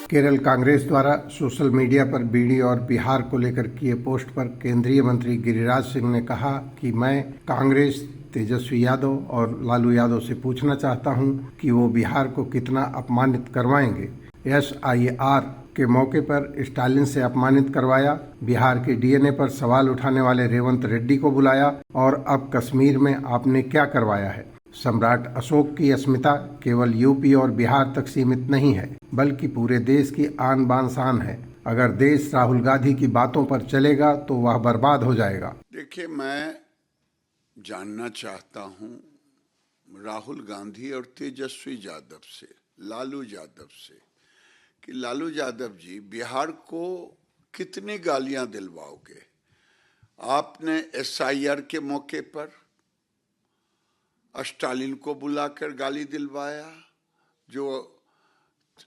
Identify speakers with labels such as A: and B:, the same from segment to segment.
A: केरल कांग्रेस द्वारा social media पर BD और बिहार को लेकर किए पोस्ट पर केंद्रीय मंत्री गिरिराज सिंह ने कहा कि मैं कांग्रेस, तेजस्वी यादव और लालू यादव से पूछना चाहता हूं कि वो बिहार को कितना अपमानित करवाएंगे। SIR के मौके पर स्टालिन से अपमानित करवाया, बिहार के DNA पर सवाल उठाने वाले रेवंत रेड्डी को बुलाया और अब कश्मीर में आपने क्या करवाया है। सम्राट अशोक की अस्मिता केवल यूपी और बिहार तक सीमित नहीं है, बल्कि पूरे देश की आन बान शान है। अगर देश राहुल गांधी की बातों पर चलेगा तो वह बर्बाद हो जाएगा।
B: देखिए, मैं जानना चाहता हूं राहुल गांधी और तेजस्वी यादव से, लालू यादव से, कि लालू यादव जी बिहार को कितनी गालियां दिलवाओगे। आपने SIR के मौके पर स्टालिन को बुलाकर गाली दिलवाया, जो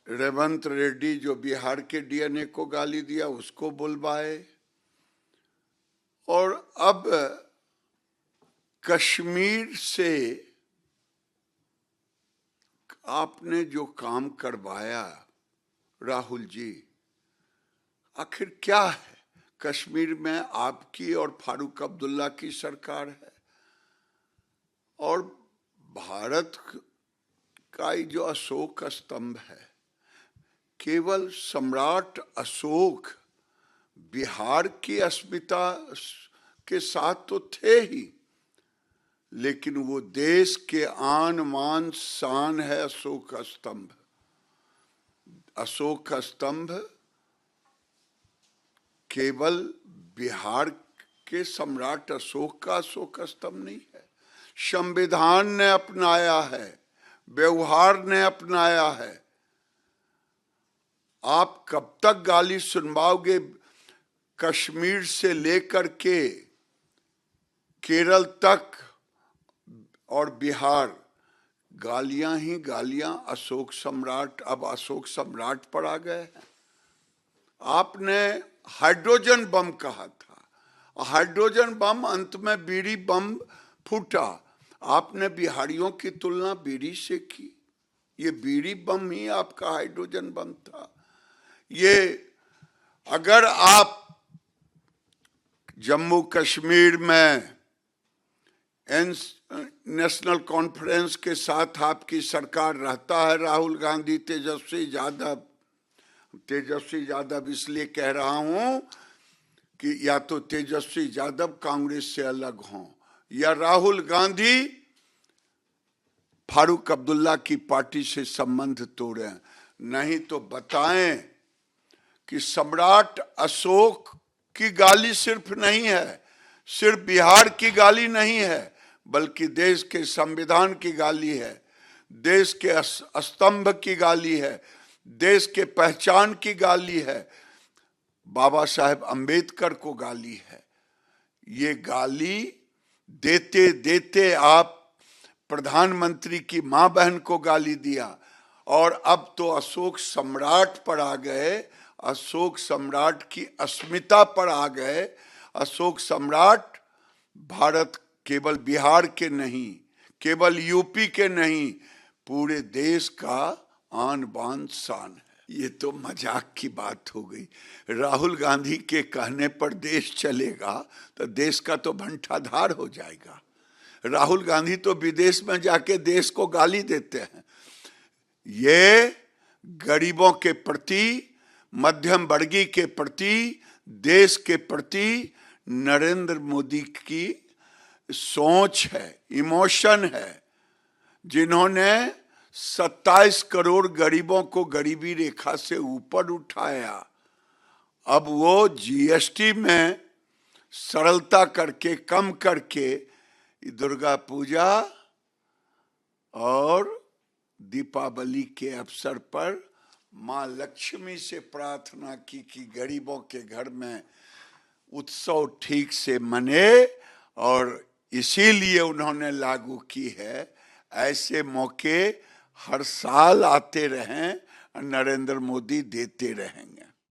B: रेवंत रेड्डी जो बिहार के DNA को गाली दिया उसको बुलवाए, और अब कश्मीर से आपने जो काम करवाया राहुल जी, आखिर क्या है। कश्मीर में आपकी और फारूक अब्दुल्ला की सरकार है, और भारत का जो अशोक स्तंभ है, केवल सम्राट अशोक बिहार की अस्मिता के साथ तो थे ही, लेकिन वो देश के आन मान शान है अशोक स्तंभ। अशोक स्तंभ केवल बिहार के सम्राट अशोक का अशोक स्तंभ नहीं है, संविधान ने अपनाया है, व्यवहार ने अपनाया है। आप कब तक गाली सुनवाओगे। कश्मीर से लेकर के केरल तक और बिहार, गालियां ही गालियां। अशोक सम्राट, अब अशोक सम्राट पर आ गए हैं। आपने हाइड्रोजन बम कहा था, हाइड्रोजन बम अंत में बीड़ी बम फूटा। आपने बिहारियों की तुलना बीड़ी से की, ये बीड़ी बम ही आपका हाइड्रोजन बम था। ये अगर आप जम्मू कश्मीर में नेशनल कॉन्फ्रेंस के साथ आपकी सरकार रहता है, राहुल गांधी, तेजस्वी यादव इसलिए कह रहा हूं कि या तो तेजस्वी यादव कांग्रेस से अलग हों, या राहुल गांधी फारूक अब्दुल्ला की पार्टी से संबंध तोड़ें। नहीं तो बताएं कि सम्राट अशोक की गाली सिर्फ नहीं है, सिर्फ बिहार की गाली नहीं है, बल्कि देश के संविधान की गाली है, देश के स्तंभ की गाली है, देश के पहचान की गाली है, बाबा साहेब अंबेडकर को गाली है। ये गाली देते देते आप प्रधानमंत्री की मां बहन को गाली दिया, और अब तो अशोक सम्राट पर आ गए, अशोक सम्राट की अस्मिता पर आ गए। अशोक सम्राट भारत केवल बिहार के नहीं, केवल यूपी के नहीं, पूरे देश का आन बान शान है। ये तो मजाक की बात हो गई। राहुल गांधी के कहने पर देश चलेगा तो देश का तो भंटाधार हो जाएगा। राहुल गांधी तो विदेश में जाके देश को गाली देते हैं। ये गरीबों के प्रति, मध्यम वर्गीय के प्रति, देश के प्रति नरेंद्र मोदी की सोच है, इमोशन है। जिन्होंने 27 करोड़ गरीबों को गरीबी रेखा से ऊपर उठाया, अब वो GST में सरलता करके, कम करके, दुर्गा पूजा और दीपावली के अवसर पर माँ लक्ष्मी से प्रार्थना की कि गरीबों के घर में उत्सव ठीक से मने, और इसीलिए उन्होंने लागू की है। ऐसे मौके हर साल आते रहें, नरेंद्र मोदी देते रहेंगे।